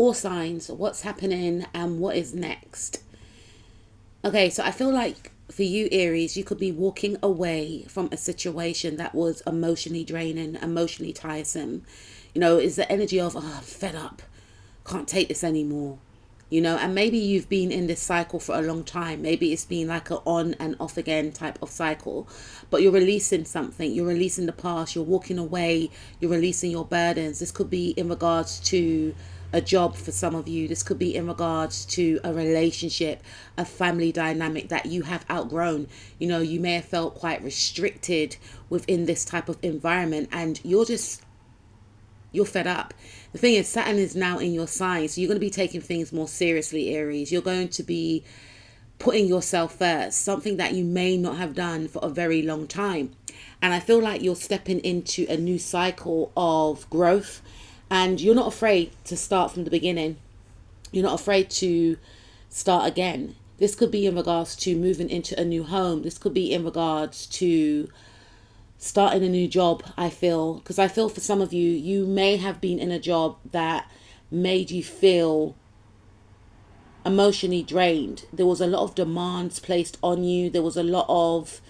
All signs, what's happening and what is next. Okay, so I feel like for you, Aries, you could be walking away from a situation that was emotionally draining, emotionally tiresome. Is the energy of, oh, I'm fed up, can't take this anymore. And maybe you've been in this cycle for a long time. Maybe it's been like a on and off again type of cycle, but you're releasing something. You're releasing the past. You're walking away. You're releasing your burdens. This could be in regards to a job for some of you. This could be in regards to a relationship, a family dynamic that you have outgrown. You may have felt quite restricted within this type of environment, and you're fed up. The thing is, Saturn is now in your sign, so you're going to be taking things more seriously, Aries. You're going to be putting yourself first, something that you may not have done for a very long time. And I feel like you're stepping into a new cycle of growth, and you're not afraid to start from the beginning. You're not afraid to start again. This could be in regards to moving into a new home. This could be in regards to starting a new job, I feel. Because I feel for some of you, you may have been in a job that made you feel emotionally drained. There was a lot of demands placed on you. There was a lot of,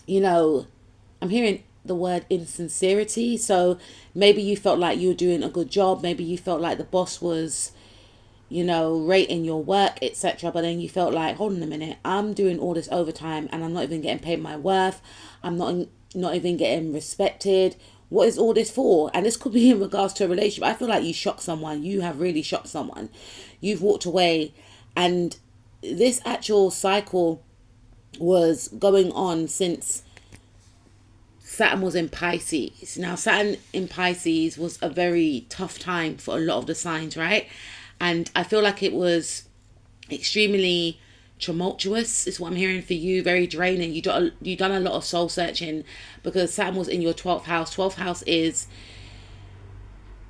I'm hearing the word insincerity. So maybe you felt like you were doing a good job. Maybe you felt like the boss was, rating your work, etc. But then you felt like, hold on a minute, I'm doing all this overtime and I'm not even getting paid my worth. I'm not even getting respected. What is all this for? And this could be in regards to a relationship. I feel like you shocked someone. You have really shocked someone. You've walked away, and this actual cycle was going on since Saturn was in Pisces. Now, Saturn in Pisces was a very tough time for a lot of the signs, right? And I feel like it was extremely tumultuous is what I'm hearing for you. Very draining. You done a lot of soul searching because Saturn was in your 12th house. 12th house is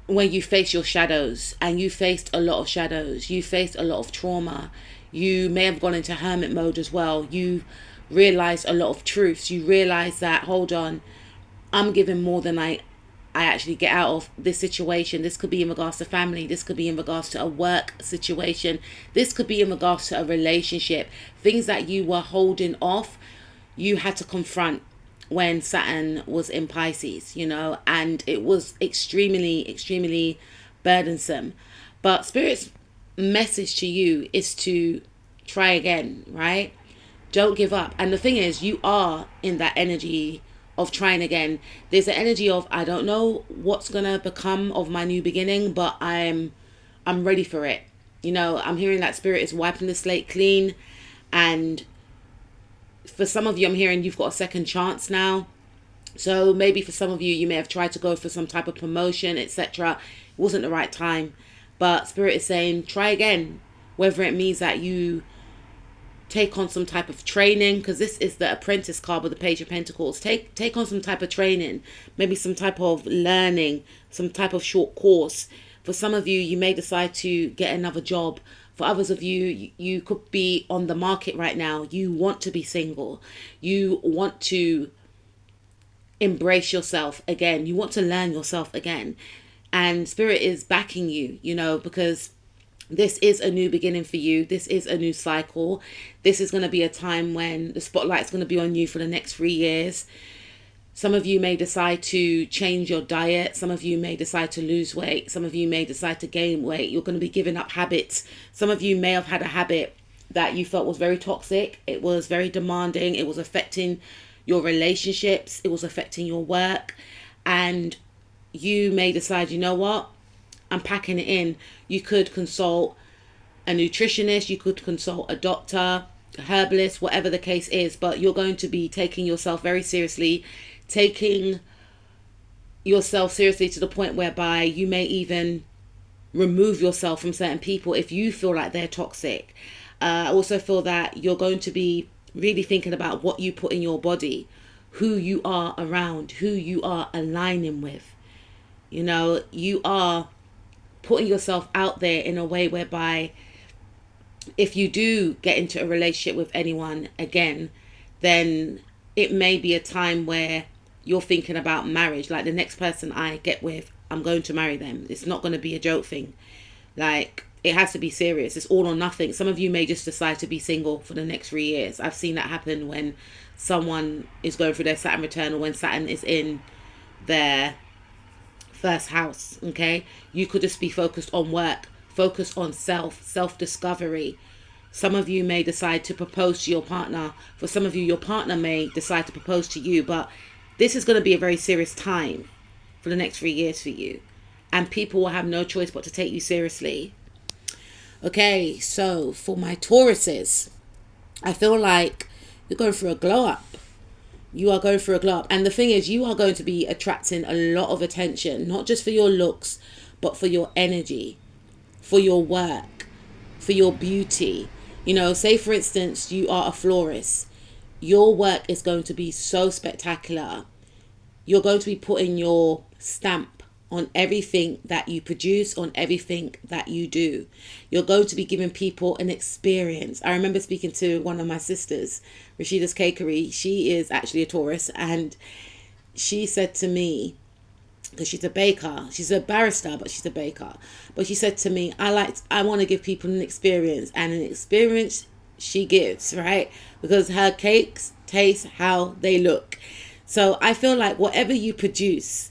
when you face your shadows, and you faced a lot of shadows. You faced a lot of trauma. You may have gone into hermit mode as well. You realized a lot of truths. You realized that, hold on, I'm giving more than I actually get out of this situation. This could be in regards to family. This could be in regards to a work situation. This could be in regards to a relationship. Things that you were holding off, you had to confront when Saturn was in Pisces, and it was extremely, extremely burdensome. But Spirit's message to you is to try again, right? Don't give up. And the thing is, you are in that energy of trying again. There's an energy of, I don't know what's gonna become of my new beginning, but I'm ready for it. I'm hearing that Spirit is wiping the slate clean, and for some of you, I'm hearing you've got a second chance now. So maybe for some of you, you may have tried to go for some type of promotion, etc. It wasn't the right time, but Spirit is saying try again, whether it means that you take on some type of training, because this is the Apprentice card with the Page of Pentacles. Take on some type of training, maybe some type of learning, some type of short course. For some of you, you may decide to get another job. For others of you, you could be on the market right now. You want to be single. You want to embrace yourself again. You want to learn yourself again. And Spirit is backing you, because this is a new beginning for you. This is a new cycle. This is going to be a time when the spotlight's going to be on you for the next 3 years. Some of you may decide to change your diet. Some of you may decide to lose weight. Some of you may decide to gain weight. You're going to be giving up habits. Some of you may have had a habit that you felt was very toxic. It was very demanding. It was affecting your relationships. It was affecting your work. And you may decide, you know what? I'm packing it in. You could consult a nutritionist. You could consult a doctor, a herbalist, whatever the case is. But you're going to be taking yourself very seriously. Taking yourself seriously to the point whereby you may even remove yourself from certain people if you feel like they're toxic. I also feel that you're going to be really thinking about what you put in your body, who you are around, who you are aligning with. You are putting yourself out there in a way whereby if you do get into a relationship with anyone again, then it may be a time where you're thinking about marriage. Like, the next person I get with, I'm going to marry them. It's not going to be a joke thing. Like, it has to be serious. It's all or nothing. Some of you may just decide to be single for the next 3 years. I've seen that happen when someone is going through their Saturn return, or when Saturn is in their first house. Okay, you could just be focused on work, focused on self-discovery. Some of you may decide to propose to your partner. For some of you, your partner may decide to propose to you. But this is going to be a very serious time for the next 3 years for you. And people will have no choice but to take you seriously. Okay, so for my Tauruses, I feel like you're going through a glow up. You are going through a glow up. And the thing is, you are going to be attracting a lot of attention, not just for your looks, but for your energy, for your work, for your beauty. You know, say for instance, you are a florist. Your work is going to be so spectacular. You're going to be putting your stamp on everything that you produce, on everything that you do. You're going to be giving people an experience. I remember speaking to one of my sisters, Rashida's Cakery. She is actually a Taurus, and she said to me, because she's a baker, she's a barrister, but she's a baker. But she said to me, I want to give people an experience, and an experience she gives, right? Because her cakes taste how they look. So I feel like whatever you produce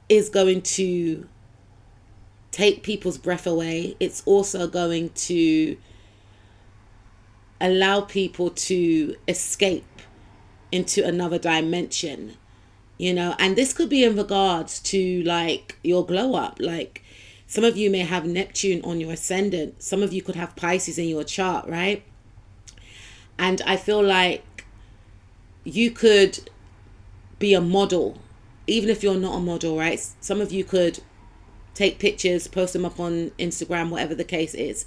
is going to take people's breath away. It's also going to allow people to escape into another dimension, you know. And this could be in regards to like your glow up. Like, some of you may have Neptune on your ascendant. Some of you could have Pisces in your chart, right? And I feel like you could be a model, even if you're not a model, right? Some of you could take pictures, post them up on Instagram, whatever the case is,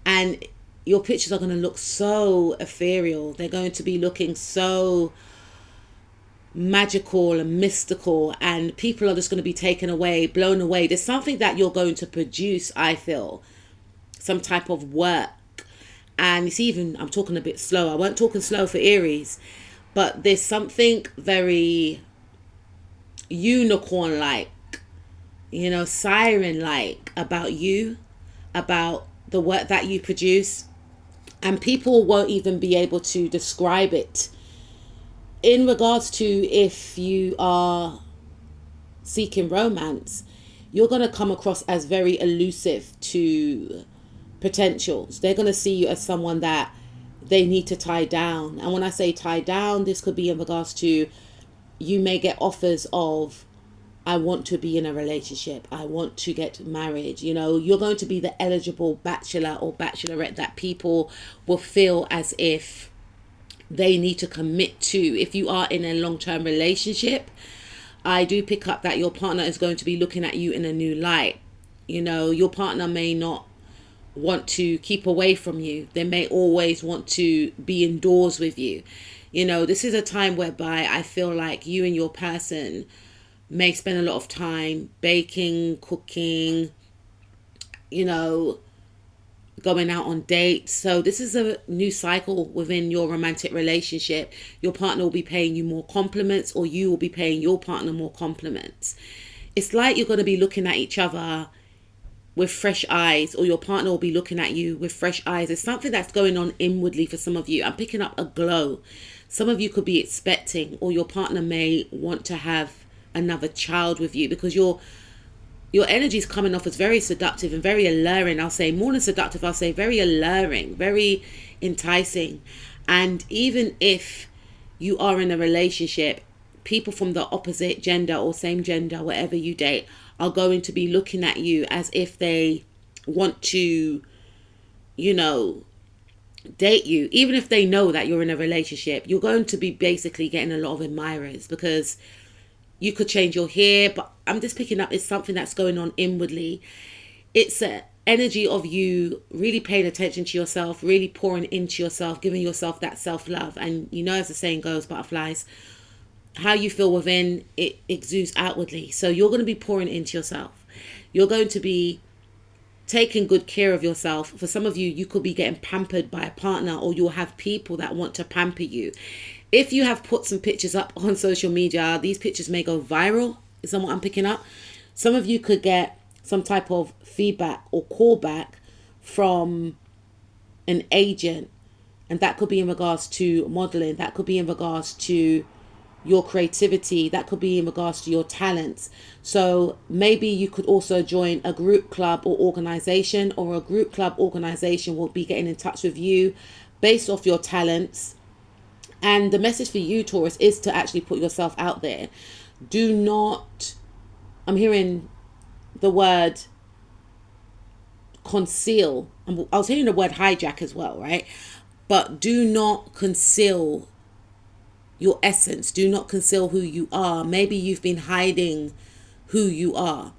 and your pictures are going to look so ethereal. They're going to be looking so magical and mystical, and people are just going to be taken away, blown away. There's something that you're going to produce, I feel, some type of work. And you see, even I'm talking a bit slow. I weren't talking slow for Aries, but there's something very unicorn-like, you know, siren-like about you, about the work that you produce. And people won't even be able to describe it. In regards to if you are seeking romance, you're going to come across as very elusive to potentials. They're going to see you as someone that they need to tie down. And when I say tie down, this could be in regards to, you may get offers of, I want to be in a relationship, I want to get married. You know, you're going to be the eligible bachelor or bachelorette that people will feel as if they need to commit to. If you are in a long-term relationship, I do pick up that your partner is going to be looking at you in a new light. You know, your partner may not want to keep away from you. They may always want to be indoors with you. You know, this is a time whereby I feel like you and your person may spend a lot of time baking, cooking, you know, going out on dates. So this is a new cycle within your romantic relationship. Your partner will be paying you more compliments, or you will be paying your partner more compliments. It's like you're going to be looking at each other with fresh eyes, or your partner will be looking at you with fresh eyes. There's something that's going on inwardly for some of you. I'm picking up a glow. Some of you could be expecting, or your partner may want to have another child with you, because your energy is coming off as very seductive and very alluring. I'll say more than seductive, I'll say very alluring, very enticing. And even if you are in a relationship, people from the opposite gender or same gender, whatever you date, are going to be looking at you as if they want to, you know, date you. Even if they know that you're in a relationship, you're going to be basically getting a lot of admirers, because you could change your hair. But I'm just picking up, it's something that's going on inwardly. It's an energy of you really paying attention to yourself, really pouring into yourself, giving yourself that self-love. And you know, as the saying goes, butterflies, how you feel within, it exudes outwardly. So you're going to be pouring into yourself. You're going to be taking good care of yourself. For some of you, you could be getting pampered by a partner, or you'll have people that want to pamper you. If you have put some pictures up on social media, these pictures may go viral. Is that what I'm picking up? Some of you could get some type of feedback or callback from an agent. And that could be in regards to modeling. That could be in regards to your creativity. That could be in regards to your talents. So maybe you could also join a group club or organization, or a group club organization will be getting in touch with you based off your talents. And the message for you, Taurus, is to actually put yourself out there. Do not, I'm hearing the word conceal. I was hearing the word hijack as well, right? But do not conceal your essence. Do not conceal who you are. Maybe you've been hiding who you are.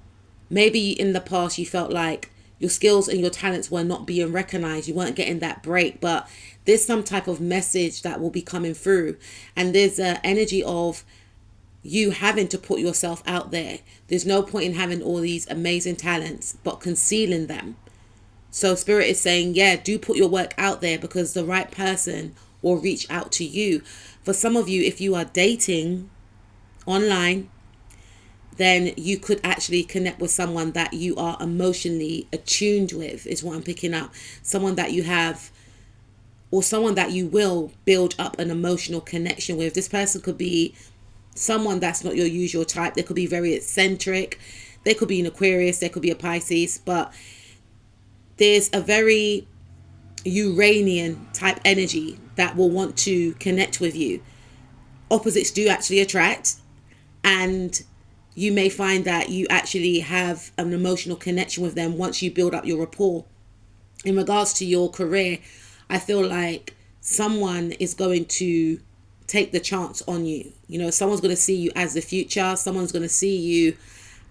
Maybe in the past you felt like your skills and your talents were not being recognized. You weren't getting that break, but there's some type of message that will be coming through. And there's an energy of you having to put yourself out there. There's no point in having all these amazing talents, but concealing them. So Spirit is saying, yeah, do put your work out there, because the right person will reach out to you. For some of you, if you are dating online, then you could actually connect with someone that you are emotionally attuned with, is what I'm picking up. Someone that you have, or someone that you will build up an emotional connection with. This person could be someone that's not your usual type. They could be very eccentric. They could be an Aquarius. They could be a Pisces. But there's a very Uranian type energy that will want to connect with you. Opposites do actually attract, and you may find that you actually have an emotional connection with them once you build up your rapport. In regards to your career, I feel like someone is going to take the chance on you. You know, someone's going to see you as the future. Someone's going to see you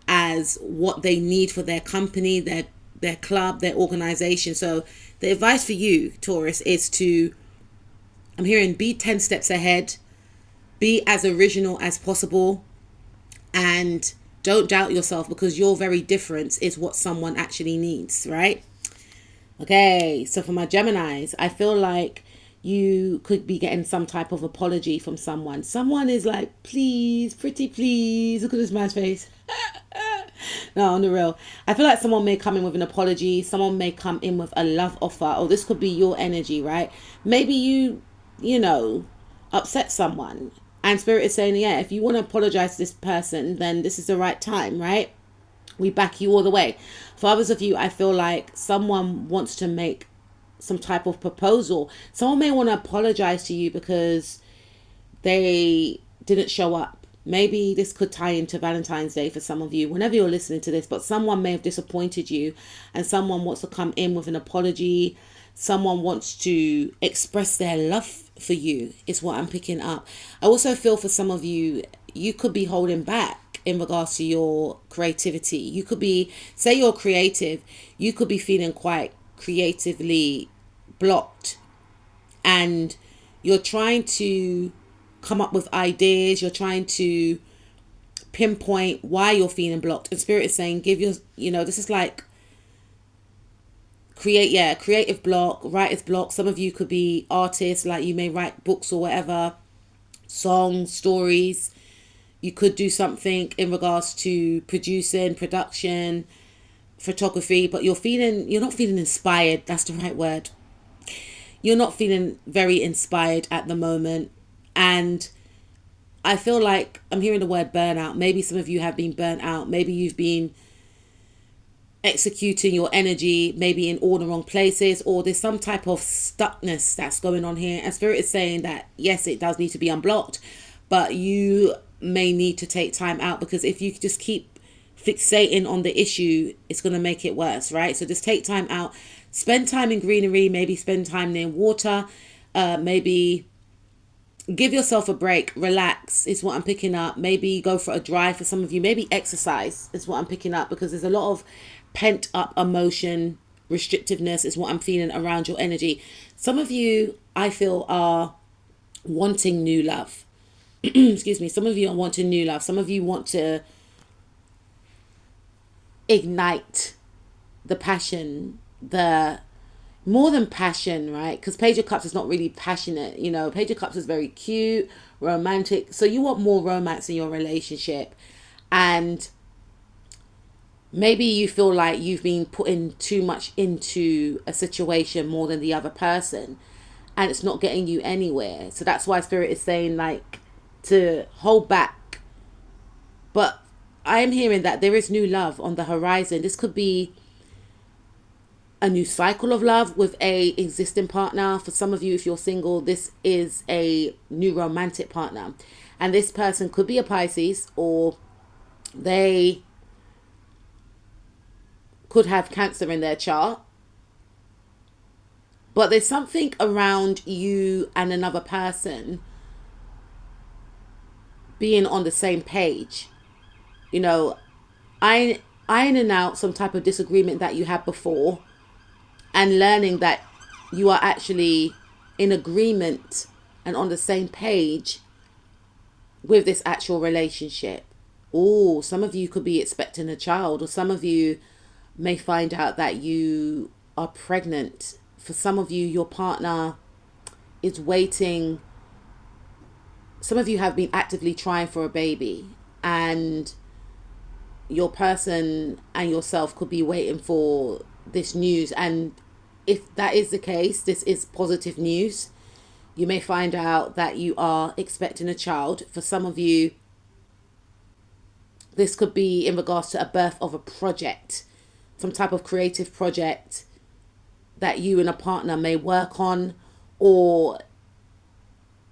as what they need for their company, their club, their organization. So the advice for you, Taurus, is to, I'm hearing, be 10 steps ahead, be as original as possible, and don't doubt yourself, because you're very different is what someone actually needs, right? Okay, so for my Geminis, I feel like you could be getting some type of apology from someone. Someone is like, please, pretty please, look at this man's face. No, on the real. I feel like someone may come in with an apology. Someone may come in with a love offer. Or this could be your energy, right? Maybe you know, upset someone. And Spirit is saying, yeah, if you want to apologize to this person, then this is the right time, right? We back you all the way. For others of you, I feel like someone wants to make some type of proposal. Someone may want to apologize to you because they didn't show up. Maybe this could tie into Valentine's Day for some of you, whenever you're listening to this, but someone may have disappointed you and someone wants to come in with an apology. Someone wants to express their love for you, is what I'm picking up. I also feel for some of you, you could be holding back in regards to your creativity. You could be, say you're creative, you could be feeling quite creatively blocked, and you're trying to come up with ideas, you're trying to pinpoint why you're feeling blocked. And Spirit is saying, give your, you know, this is like creative block, writer's block. Some of you could be artists, like you may write books or whatever, songs, stories. You could do something in regards to producing, production, photography, but you're not feeling inspired. That's the right word. You're not feeling very inspired at the moment. And I feel like I'm hearing the word burnout. Maybe some of you have been burnt out. Maybe you've been executing your energy, maybe in all the wrong places, or there's some type of stuckness that's going on here. And Spirit is saying that, yes, it does need to be unblocked, but you may need to take time out, because if you just keep fixating on the issue, it's going to make it worse, right? So just take time out, spend time in greenery, maybe spend time near water, maybe give yourself a break, relax is what I'm picking up. Maybe go for a drive for some of you, maybe exercise is what I'm picking up, because there's a lot of pent up emotion, restrictiveness is what I'm feeling around your energy. Some of you, I feel, are wanting new love. Excuse me. Some of you are wanting new love. Some of you want to ignite the passion, the more than passion, right? Because Page of Cups is not really passionate. You know, Page of Cups is very cute, romantic. So you want more romance in your relationship. And Maybe you feel like you've been putting too much into a situation more than the other person, and it's not getting you anywhere. So that's why Spirit is saying, like, to hold back. But I am hearing that there is new love on the horizon. This could be a new cycle of love with a existing partner. For some of you, if you're single, this is a new romantic partner. And this person could be a Pisces, or they could have Cancer in their chart. But there's something around you and another person being on the same page. You know, ironing out some type of disagreement that you had before, and learning that you are actually in agreement and on the same page with this actual relationship. Oh, some of you could be expecting a child, or some of you may find out that you are pregnant. For some of you, your partner is waiting. Some of you have been actively trying for a baby, and your person and yourself could be waiting for this news. And if that is the case, this is positive news. You may find out that you are expecting a child. For some of you, this could be in regards to a birth of a project, some type of creative project that you and a partner may work on, or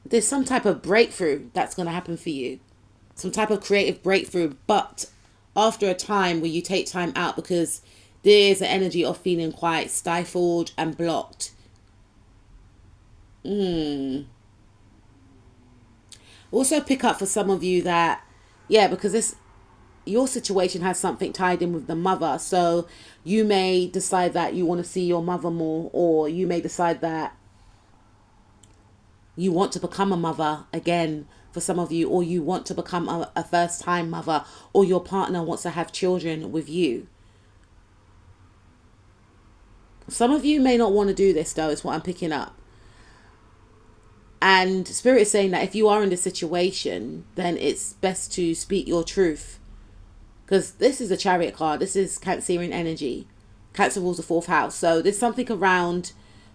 there's some type of breakthrough that's going to happen for you, some type of creative breakthrough, but after a time where you take time out, because there's an energy of feeling quite stifled and blocked. Also pick up for some of you that, yeah, because your situation has something tied in with the mother. So you may decide that you want to see your mother more, or you may decide that you want to become a mother again for some of you, or you want to become a first time mother, or your partner wants to have children with you. Some of you may not want to do this though, is what I'm picking up. And Spirit is saying that if you are in this situation, then it's best to speak your truth. Because this is a Chariot card. This is Cancerian energy. Cancer rules the 4th house. So there's something around,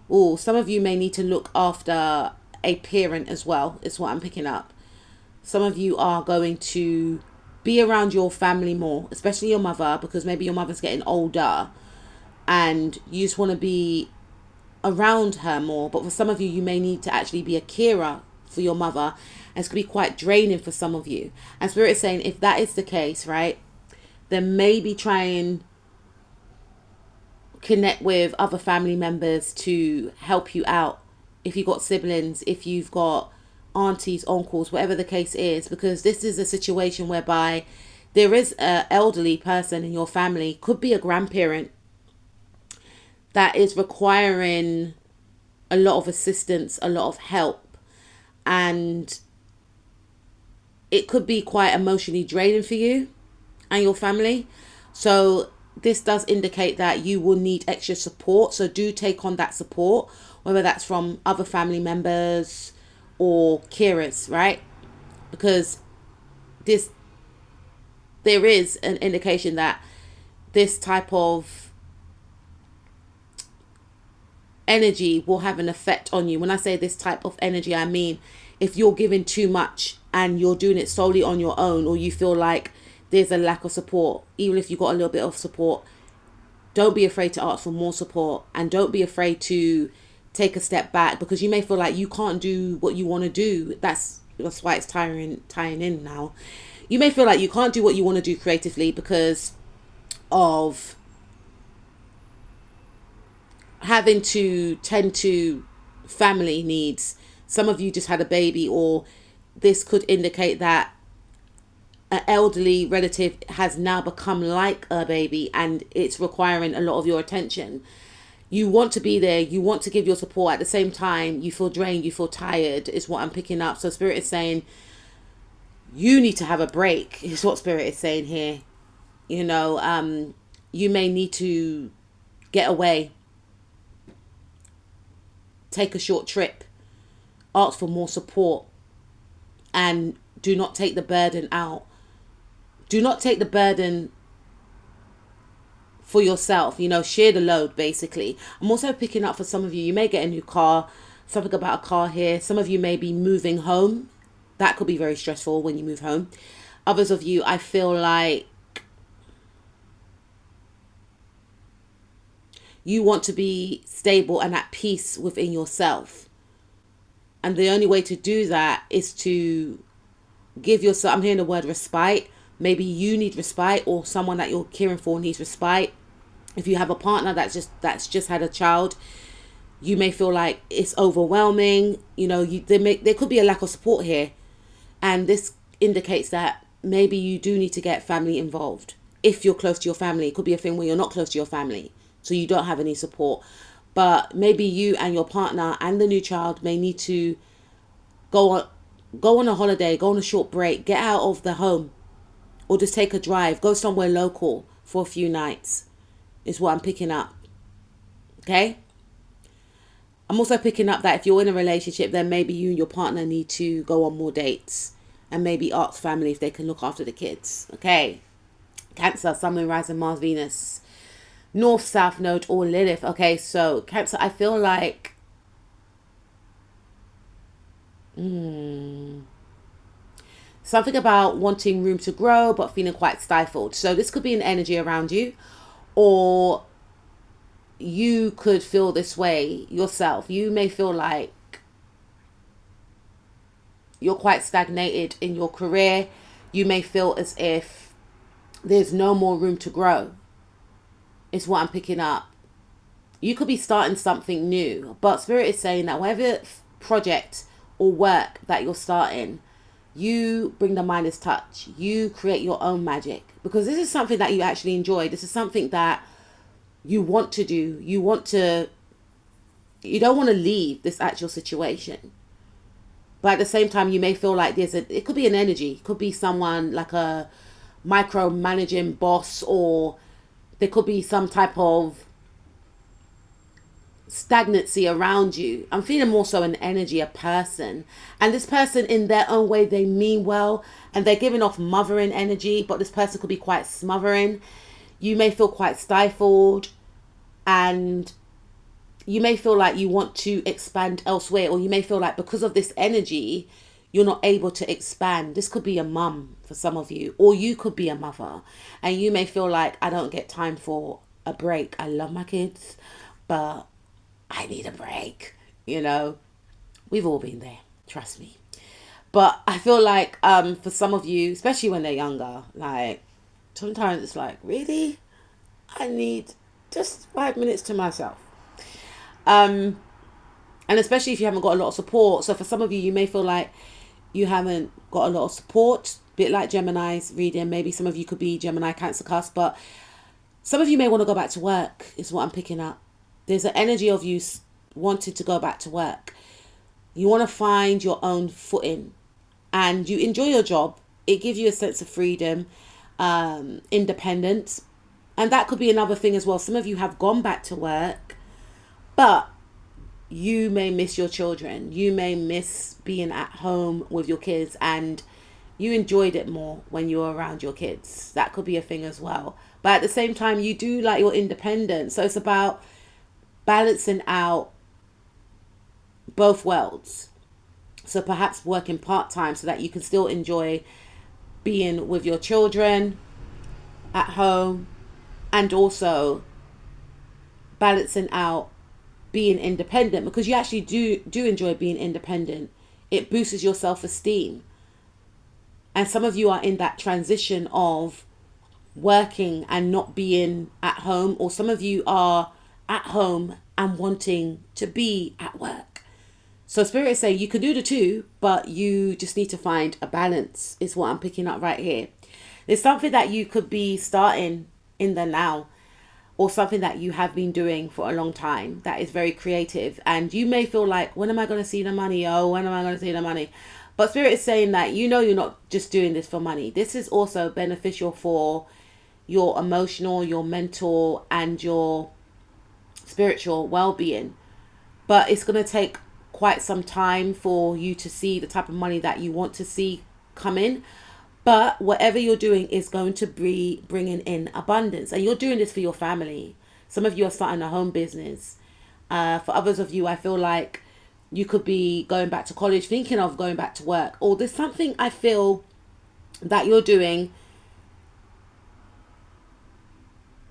some of you may need to look after a parent as well, is what I'm picking up. Some of you are going to be around your family more, especially your mother, because maybe your mother's getting older and you just want to be around her more. But for some of you, you may need to actually be a carer for your mother, and it's going to be quite draining for some of you. And Spirit is saying, if that is the case, right, then maybe try and connect with other family members to help you out. If you've got siblings, if you've got aunties, uncles, whatever the case is, because this is a situation whereby there is an elderly person in your family, could be a grandparent, that is requiring a lot of assistance, a lot of help, and it could be quite emotionally draining for you and your family. So this does indicate that you will need extra support. So do take on that support, whether that's from other family members or carers, right? Because there is an indication that this type of energy will have an effect on you. When I say this type of energy, I mean if you're giving too much and you're doing it solely on your own, or you feel like there's a lack of support, even if you got a little bit of support, don't be afraid to ask for more support, and don't be afraid to take a step back, because you may feel like you can't do what you want to do. That's why it's tying in now. You may feel like you can't do what you want to do creatively because of having to tend to family needs. Some of you just had a baby, or this could indicate that an elderly relative has now become like a baby and it's requiring a lot of your attention. You want to be there, you want to give your support. At the same time, you feel drained, you feel tired, is what I'm picking up. So Spirit is saying you need to have a break, is what Spirit is saying here. You know, you may need to get away, take a short trip, ask for more support, and do not take the burden out. Do not take the burden for yourself, you know, share the load basically. I'm also picking up for some of you, you may get a new car, something about a car here. Some of you may be moving home. That could be very stressful when you move home. Others of you, I feel like you want to be stable and at peace within yourself. And the only way to do that is to give yourself, I'm hearing the word respite. Maybe you need respite, or someone that you're caring for needs respite. If you have a partner that's just had a child, you may feel like it's overwhelming. You know, there could be a lack of support here. And this indicates that maybe you do need to get family involved. If you're close to your family, it could be a thing where you're not close to your family, so you don't have any support. But maybe you and your partner and the new child may need to go on a holiday, go on a short break, get out of the home, or just take a drive, go somewhere local for a few nights, is what I'm picking up. Okay? I'm also picking up that if you're in a relationship, then maybe you and your partner need to go on more dates and maybe ask family if they can look after the kids. Okay? Cancer, Sun, Moon, Rising, Mars, Venus, North, South Node, or Lilith. Okay, so Cancer, I feel like something about wanting room to grow but feeling quite stifled. So this could be an energy around you, or you could feel this way yourself. You may feel like you're quite stagnated in your career. You may feel as if there's no more room to grow. It's what I'm picking up. You could be starting something new, but Spirit is saying that whatever project or work that you're starting, you bring the Midas touch. You create your own magic, because this is something that you actually enjoy. This is something that you want to do. You don't want to leave this actual situation. But at the same time, you may feel like it could be an energy. It could be someone like a micromanaging boss, or there could be some type of stagnancy around you. I'm feeling more so an energy, a person. And this person, in their own way, they mean well, and they're giving off mothering energy, but this person could be quite smothering. You may feel quite stifled, and you may feel like you want to expand elsewhere, or you may feel like because of this energy, you're not able to expand. This could be a mum for some of you, or you could be a mother, and you may feel like, I don't get time for a break. I love my kids, but I need a break. You know, we've all been there, trust me. But I feel like for some of you, especially when they're younger, like sometimes it's like, really? I need just 5 minutes to myself. And especially if you haven't got a lot of support. So for some of you, you may feel like you haven't got a lot of support, a bit like Gemini's reading. Maybe some of you could be Gemini, Cancer cusp, but some of you may want to go back to work, is what I'm picking up. There's an energy of you wanting to go back to work. You want to find your own footing, and you enjoy your job. It gives you a sense of freedom, independence. And that could be another thing as well. Some of you have gone back to work, but you may miss your children. You may miss being at home with your kids, and you enjoyed it more when you were around your kids. That could be a thing as well. But at the same time, you do like your independence. So it's about balancing out both worlds. So perhaps working part-time so that you can still enjoy being with your children at home, and also balancing out being independent, because you actually do enjoy being independent. It boosts your self-esteem. And some of you are in that transition of working and not being at home, or some of you are at home and wanting to be at work. So Spirit is saying you can do the two, but you just need to find a balance, is what I'm picking up right here. There's something that you could be starting in the now, or something that you have been doing for a long time that is very creative, and you may feel like, when am I going to see the money? Oh, when am I going to see the money? But Spirit is saying that you're not just doing this for money. This is also beneficial for your emotional, your mental, and your spiritual well-being. But it's going to take quite some time for you to see the type of money that you want to see come in. But whatever you're doing is going to be bringing in abundance. And you're doing this for your family. Some of you are starting a home business. For others of you, I feel like you could be going back to college, thinking of going back to work. Or there's something I feel that you're doing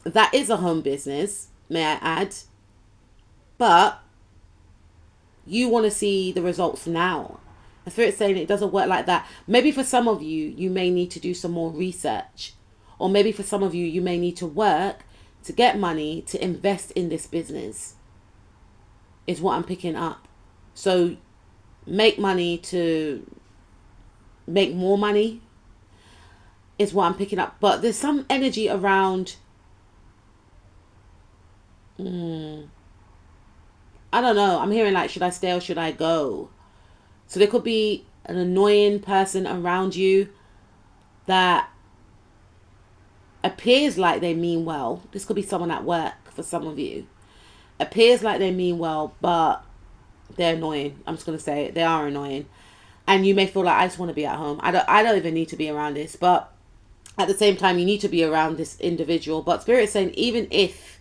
that is a home business, may I add. But you want to see the results now. The Spirit's saying it doesn't work like that. Maybe for some of you, you may need to do some more research. Or maybe for some of you, you may need to work to get money to invest in this business. Is what I'm picking up. So make money to make more money is what I'm picking up. But there's some energy around... I don't know. I'm hearing like, should I stay or should I go? So there could be an annoying person around you that appears like they mean well. This could be someone at work for some of you. Appears like they mean well, but they're annoying. I'm just going to say it. They are annoying. And you may feel like, I just want to be at home. I don't even need to be around this. But at the same time, you need to be around this individual. But Spirit is saying, even if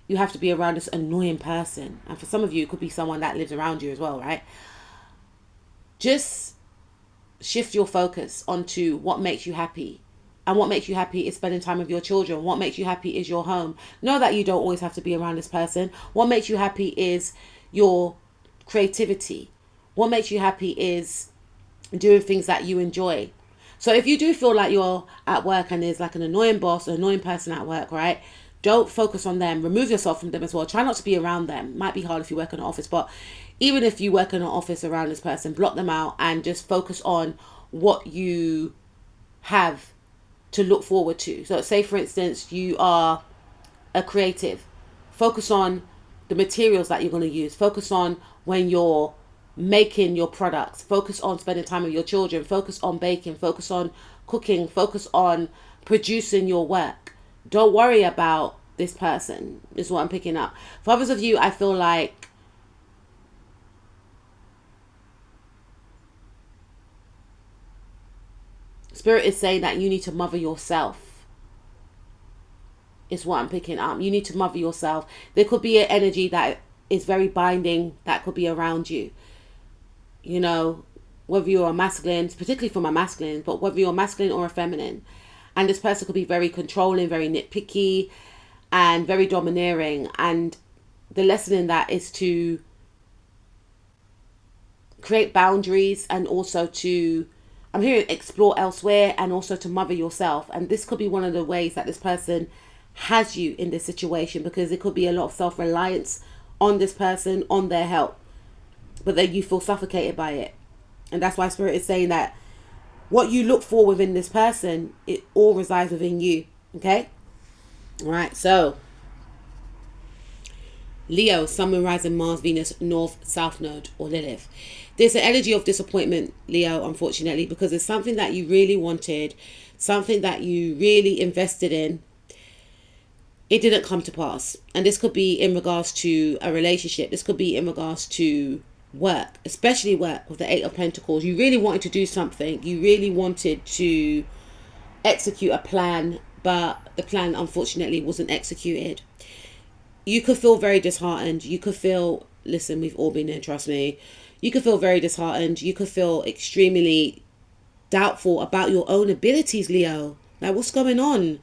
you have to be around this annoying person, and for some of you, it could be someone that lives around you as well, right? Just shift your focus onto what makes you happy. And what makes you happy is spending time with your children. What makes you happy is your home. Know that you don't always have to be around this person. What makes you happy is your creativity. What makes you happy is doing things that you enjoy. So if you do feel like you're at work and there's like an annoying boss, an annoying person at work, right? Don't focus on them. Remove yourself from them as well. Try not to be around them. Might be hard if you work in an office, but even if you work in an office around this person, block them out and just focus on what you have to look forward to. So say for instance, you are a creative. Focus on the materials that you're going to use. Focus on when you're making your products. Focus on spending time with your children. Focus on baking. Focus on cooking. Focus on producing your work. Don't worry about this person, is what I'm picking up. For others of you, I feel like Spirit is saying that you need to mother yourself, is what I'm picking up. You need to mother yourself. There could be an energy that is very binding that could be around you. You know, whether you're a masculine, particularly for my masculine, but whether you're a masculine or a feminine. And this person could be very controlling, very nitpicky, and very domineering. And the lesson in that is to create boundaries and also to, I'm hearing, explore elsewhere and also to mother yourself. And this could be one of the ways that this person has you in this situation, because it could be a lot of self-reliance on this person, on their help. But then you feel suffocated by it. And that's why Spirit is saying that what you look for within this person, it all resides within you. Okay? All right. So, Leo, Sun, Moon, Rising, Mars, Venus, North, South Node, or Lilith. There's an energy of disappointment, Leo, unfortunately, because it's something that you really wanted, something that you really invested in. It didn't come to pass. And this could be in regards to a relationship. This could be in regards to work, especially work with the Eight of Pentacles. You really wanted to do something. You really wanted to execute a plan, but the plan unfortunately wasn't executed. You could feel very disheartened. You could feel, listen, we've all been there, trust me. You could feel very disheartened. You could feel extremely doubtful about your own abilities, Leo. Like, what's going on?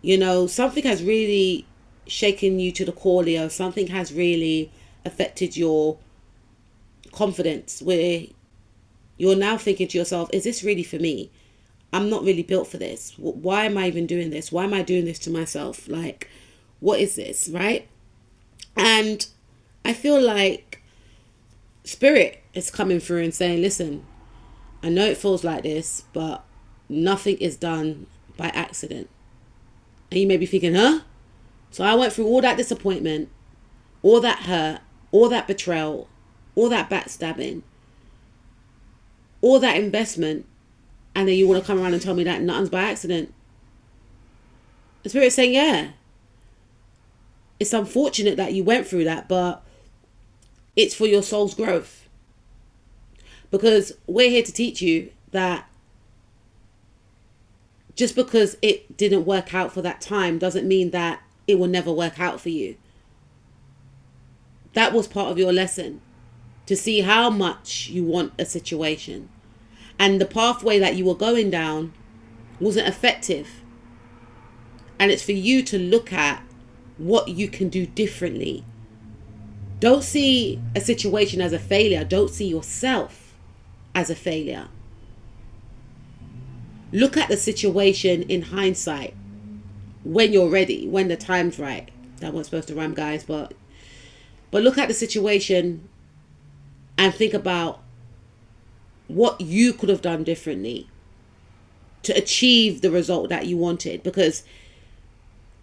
You know, something has really shaken you to the core, Leo. Something has really affected your confidence, where you're now thinking to yourself, is this really for me? I'm not really built for this. Why am I even doing this? Why am I doing this to myself? Like, what is this, right? And I feel like Spirit is coming through and saying, listen, I know it feels like this, but nothing is done by accident. And you may be thinking, huh? So I went through all that disappointment, all that hurt, all that betrayal, all that backstabbing, all that investment, and then you want to come around and tell me that nothing's by accident. The Spirit's saying, yeah, it's unfortunate that you went through that, but it's for your soul's growth. Because we're here to teach you that Just because it didn't work out for that time doesn't mean that it will never work out for you. That was part of your lesson, to see how much you want a situation. And the pathway that you were going down wasn't effective. And it's for you to look at what you can do differently. Don't see a situation as a failure. Don't see yourself as a failure. Look at the situation in hindsight, when you're ready, when the time's right. That wasn't supposed to rhyme, guys, but look at the situation and think about what you could have done differently to achieve the result that you wanted. Because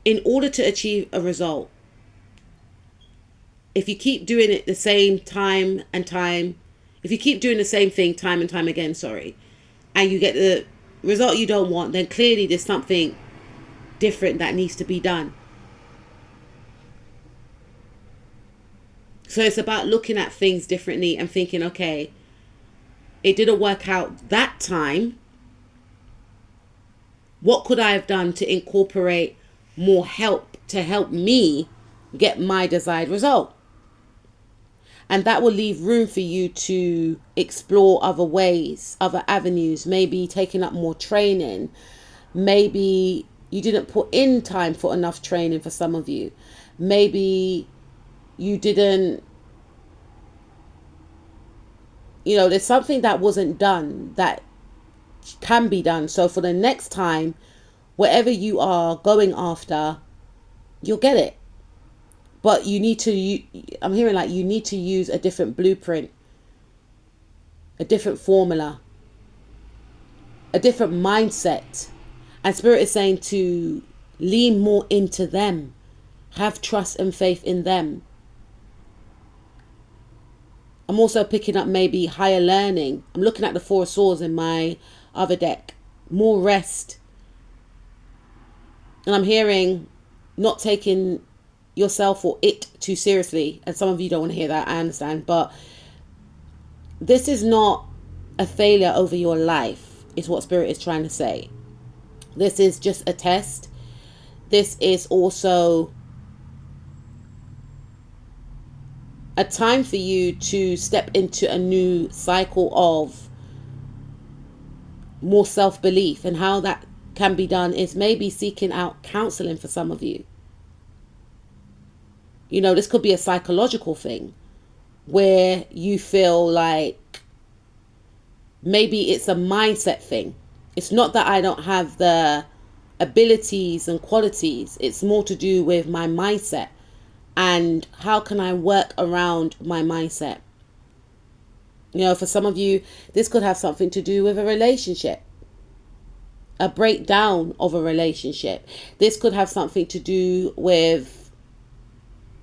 in order to achieve a result, if you keep doing it the same time and time, if you keep doing the same thing time and time again, and you get the result you don't want, then clearly there's something different that needs to be done. So it's about looking at things differently and thinking, okay, it didn't work out that time. What could I have done to incorporate more help to help me get my desired result? And that will leave room for you to explore other ways, other avenues, maybe taking up more training. Maybe you didn't put in time for enough training for some of you. Maybe you didn't, there's something that wasn't done that can be done. So for the next time, whatever you are going after, you'll get it. But you need to, I'm hearing like you need to use a different blueprint, a different formula, a different mindset. And Spirit is saying to lean more into them. Have trust and faith in them. I'm also picking up maybe higher learning. I'm looking at the 4 of Swords in my other deck. More rest. And I'm hearing not taking yourself or it too seriously. And some of you don't want to hear that, I understand. But this is not a failure over your life, is what Spirit is trying to say. This is just a test. This is also a time for you to step into a new cycle of more self-belief. And how that can be done is maybe seeking out counseling for some of you. This could be a psychological thing where you feel like maybe it's a mindset thing. It's not that I don't have the abilities and qualities. It's more to do with my mindset. And how can I work around my mindset? For some of you, this could have something to do with a relationship, a breakdown of a relationship. This could have something to do with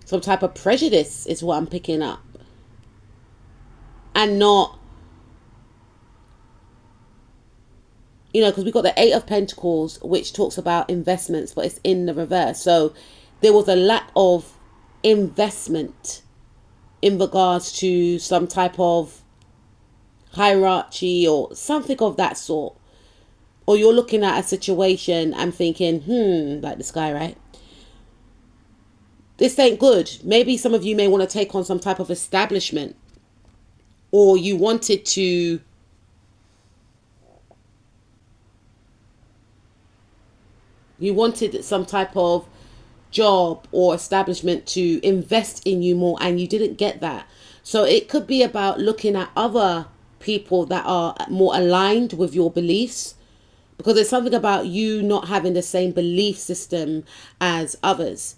some type of prejudice, is what I'm picking up. And not, because we've got the 8 of Pentacles, which talks about investments, but it's in the reverse. So there was a lack of investment in regards to some type of hierarchy or something of that sort. Or you're looking at a situation and thinking, like this guy, right? This ain't good. Maybe some of you may want to take on some type of establishment, or you wanted some type of job or establishment to invest in you more, and you didn't get that. So it could be about looking at other people that are more aligned with your beliefs, because there's something about you not having the same belief system as others,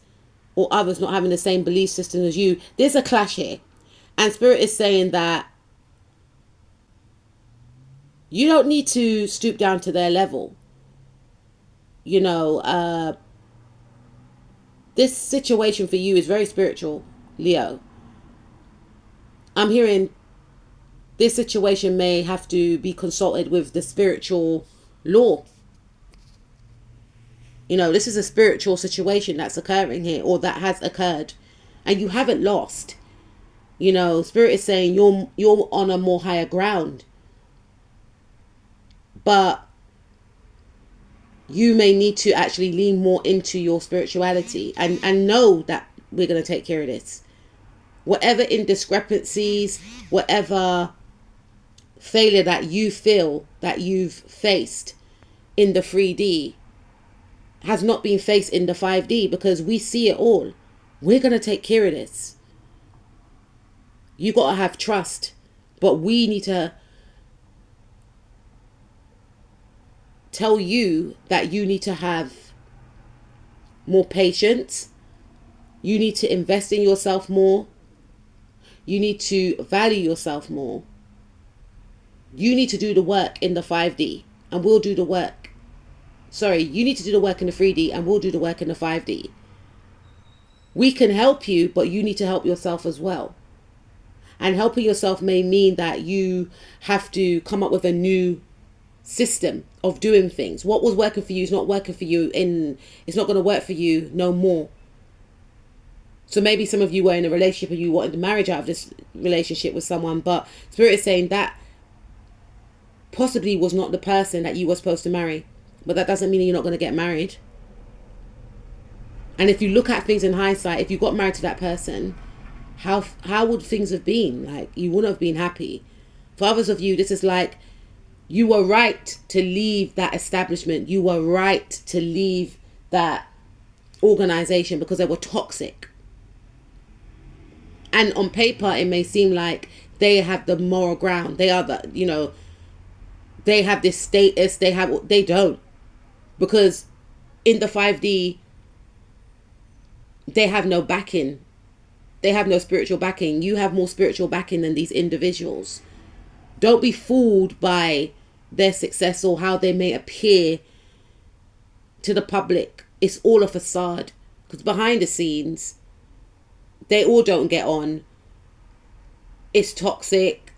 or others not having the same belief system as you. There's a clash here, and Spirit is saying that you don't need to stoop down to their level. This situation for you is very spiritual, Leo. I'm hearing this situation may have to be consulted with the spiritual law. This is a spiritual situation that's occurring here, or that has occurred, and you haven't lost. Spirit is saying you're on a more higher ground. But you may need to actually lean more into your spirituality and know that we're going to take care of this. Whatever indiscrepancies, whatever failure that you feel that you've faced in the 3D has not been faced in the 5D, because we see it all. We're going to take care of this. You got to have trust, but we need to tell you that you need to have more patience. You need to invest in yourself more. You need to value yourself more. You need to do the work in the 5D and we'll do the work. Sorry, you need to do the work in the 3D and we'll do the work in the 5D. We can help you, but you need to help yourself as well. And helping yourself may mean that you have to come up with a new system of doing things. What was working for you is not working for you, it's not going to work for you no more. So maybe some of you were in a relationship and you wanted the marriage out of this relationship with someone, but Spirit is saying that possibly was not the person that you were supposed to marry. But that doesn't mean you're not going to get married. And if you look at things in hindsight, if you got married to that person, how would things have been? Like, you wouldn't have been happy. For others of you, this is like, you were right to leave that establishment. You were right to leave that organization because they were toxic. And on paper, it may seem like they have the moral ground. They are the, they have this status. They don't. Because in the 5D, they have no backing. They have no spiritual backing. You have more spiritual backing than these individuals. Don't be fooled by their success or how they may appear to the public. It's all a facade. Because behind the scenes, they all don't get on. It's toxic.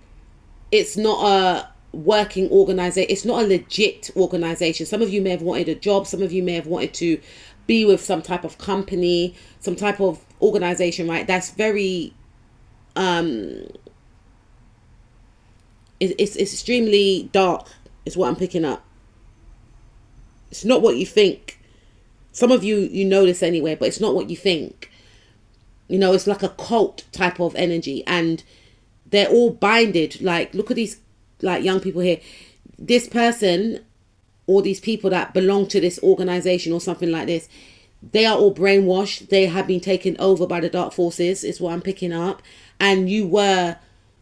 It's not a working organization. It's not a legit organization. Some of you may have wanted a job. Some of you may have wanted to be with some type of company, some type of organization, right? That's very it's extremely dark is what I'm picking up. It's not what you think. Some of you know this anyway, but it's not what you think. It's like a cult type of energy, and they're all binded. Like, look at these like young people here. This person or these people that belong to this organization or something like this, they are all brainwashed. They have been taken over by the dark forces, is what I'm picking up. And you were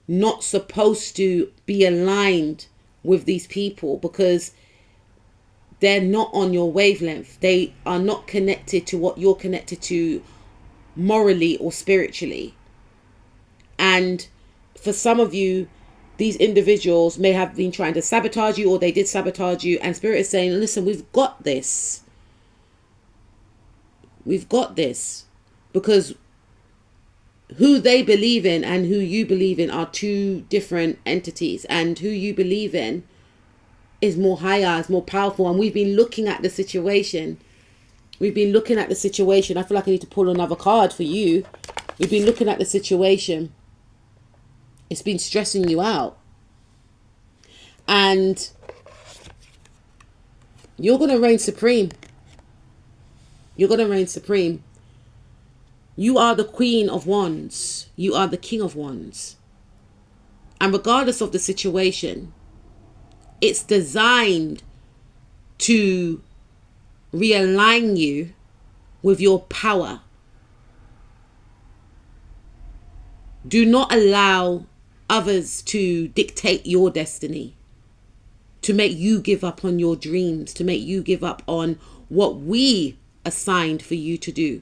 not supposed to be aligned with these people because they're not on your wavelength. They are not connected to what you're connected to morally or spiritually. And for some of you, these individuals may have been trying to sabotage you, or they did sabotage you, and Spirit is saying, listen, we've got this. We've got this. Because who they believe in and who you believe in are two different entities, and who you believe in is more higher, is more powerful. And we've been looking at the situation. I feel like I need to pull another card for you. We've been looking at the situation. It's been stressing you out. And you're going to reign supreme. You're going to reign supreme. You are the Queen of Wands. You are the King of Wands. And regardless of the situation, it's designed to realign you with your power. Do not allow others to dictate your destiny, to make you give up on your dreams, to make you give up on what we assigned for you to do.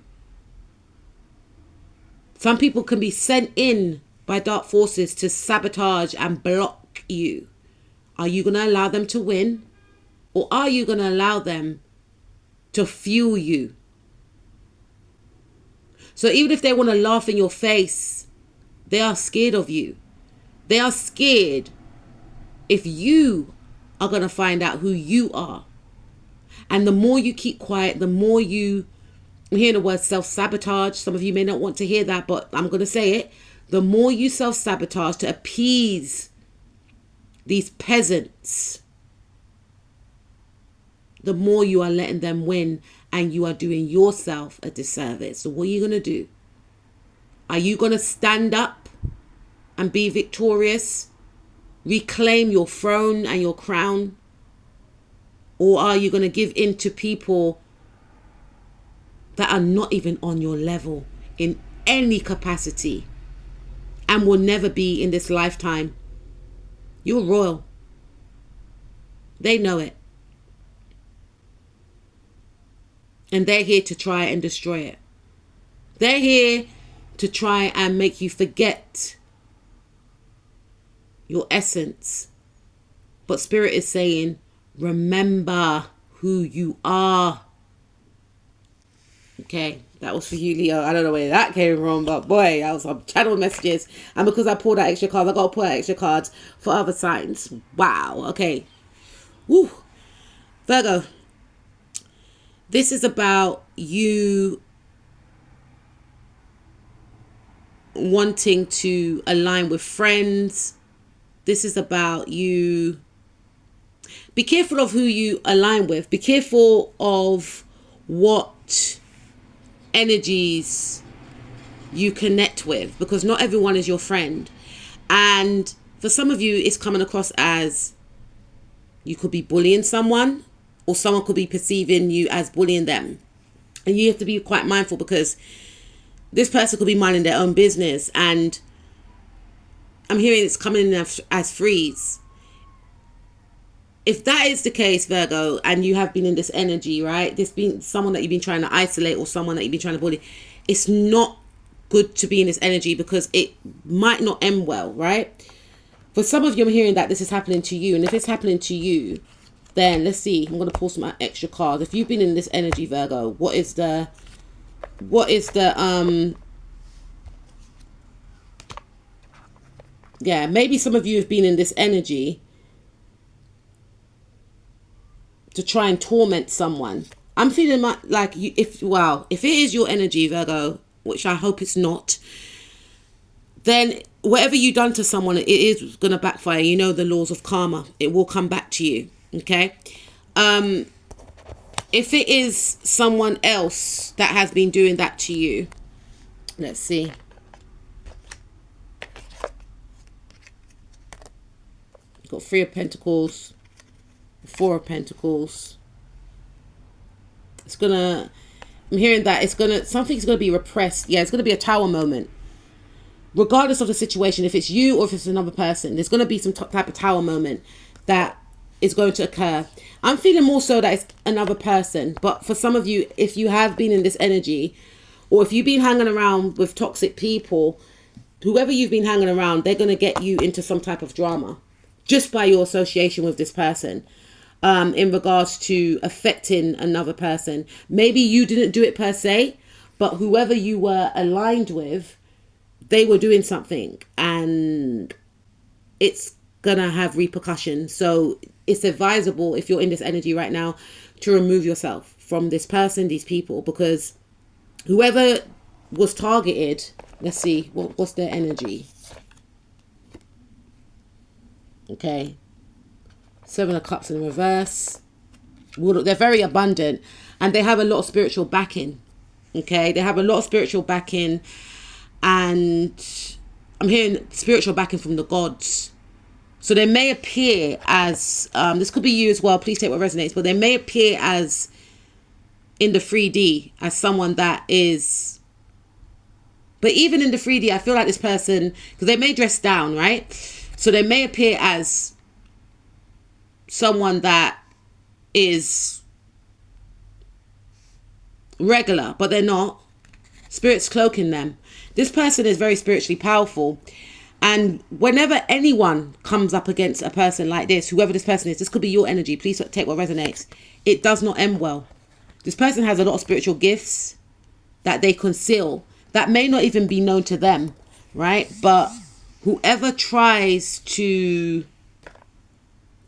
Some people can be sent in by dark forces to sabotage and block you. Are you going to allow them to win? Or are you going to allow them to fuel you? So even if they want to laugh in your face, they are scared of you. They are scared if you are going to find out who you are. And the more you keep quiet, the more I'm hearing the word self-sabotage. Some of you may not want to hear that, but I'm going to say it. The more you self-sabotage to appease these peasants, the more you are letting them win, and you are doing yourself a disservice. So what are you going to do? Are you going to stand up and be victorious? Reclaim your throne and your crown? Or are you going to give in to people that are not even on your level in any capacity and will never be in this lifetime? You're royal. They know it. And they're here to try and destroy it. They're here to try and make you forget your essence. But Spirit is saying, remember who you are. Okay, that was for you, Leo. I don't know where that came from, but boy, that was some channel messages. And because I pulled out extra cards, I got to pull out extra cards for other signs. Wow. Okay. Woo. Virgo. This is about you wanting to align with friends. This is about you. Be careful of who you align with. Be careful of what energies you connect with, because not everyone is your friend. And for some of you, it's coming across as you could be bullying someone, or someone could be perceiving you as bullying them. And you have to be quite mindful, because this person could be minding their own business. And I'm hearing it's coming in as freeze. If that is the case, Virgo, and you have been in this energy, right? There's been someone that you've been trying to isolate, or someone that you've been trying to bully. It's not good to be in this energy, because it might not end well, right? For some of you, I'm hearing that this is happening to you. And if it's happening to you, then let's see. I'm going to pull some extra cards. If you've been in this energy, Virgo, what is the yeah, maybe some of you have been in this energy to try and torment someone. I'm feeling like you, if it is your energy, Virgo, which I hope it's not, then whatever you done to someone, it is going to backfire. You know the laws of karma. It will come back to you. Okay. If it is someone else that has been doing that to you, let's see. You've got 3 of Pentacles, 4 of Pentacles. I'm hearing that something's gonna be repressed. Yeah, it's gonna be a tower moment. Regardless of the situation, if it's you or if it's another person, there's gonna be some type of tower moment that is going to occur. I'm feeling more so that it's another person. But for some of you, if you have been in this energy, or if you've been hanging around with toxic people, whoever you've been hanging around, they're going to get you into some type of drama just by your association with this person, in regards to affecting another person. Maybe you didn't do it per se, but whoever you were aligned with, they were doing something, and it's gonna have repercussions. So it's advisable, if you're in this energy right now, to remove yourself from this person, these people, because whoever was targeted, let's see, what's their energy? Okay, 7 of Cups in reverse. Well, they're very abundant, and they have a lot of spiritual backing. Okay, they have a lot of spiritual backing, and I'm hearing spiritual backing from the gods. So they may appear as, this could be you as well, please take what resonates, but they may appear as, in the 3D, as someone that is, but even in the 3D, I feel like this person, because they may dress down, right? So they may appear as someone that is regular, but they're not. Spirit's cloaking them. This person is very spiritually powerful. And whenever anyone comes up against a person like this, whoever this person is, this could be your energy. Please take what resonates. It does not end well. This person has a lot of spiritual gifts that they conceal that may not even be known to them, right? But whoever tries to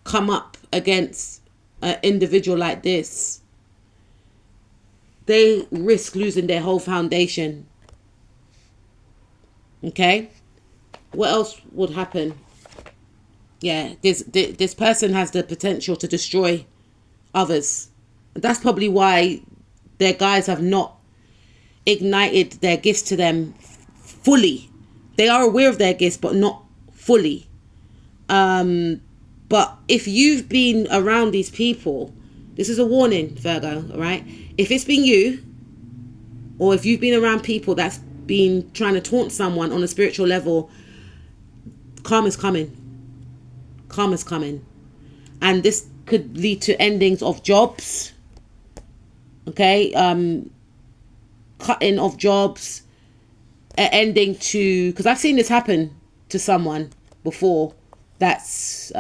come up against an individual like this, they risk losing their whole foundation. Okay? What else would happen? Yeah, this person has the potential to destroy others. That's probably why their guys have not ignited their gifts to them fully. They are aware of their gifts, but not fully. But if you've been around these people, this is a warning, Virgo, all right? If it's been you, or if you've been around people that's been trying to taunt someone on a spiritual level, karma's coming. Karma's coming. And this could lead to endings of jobs. Okay? Cutting of jobs. Ending to... Because I've seen this happen to someone before that's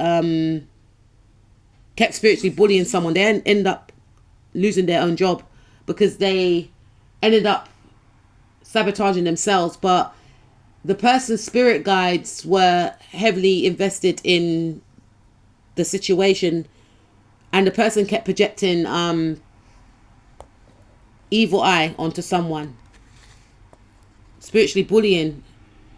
kept spiritually bullying someone. They end up losing their own job because they ended up sabotaging themselves. But the person's spirit guides were heavily invested in the situation, and the person kept projecting evil eye onto someone, spiritually bullying.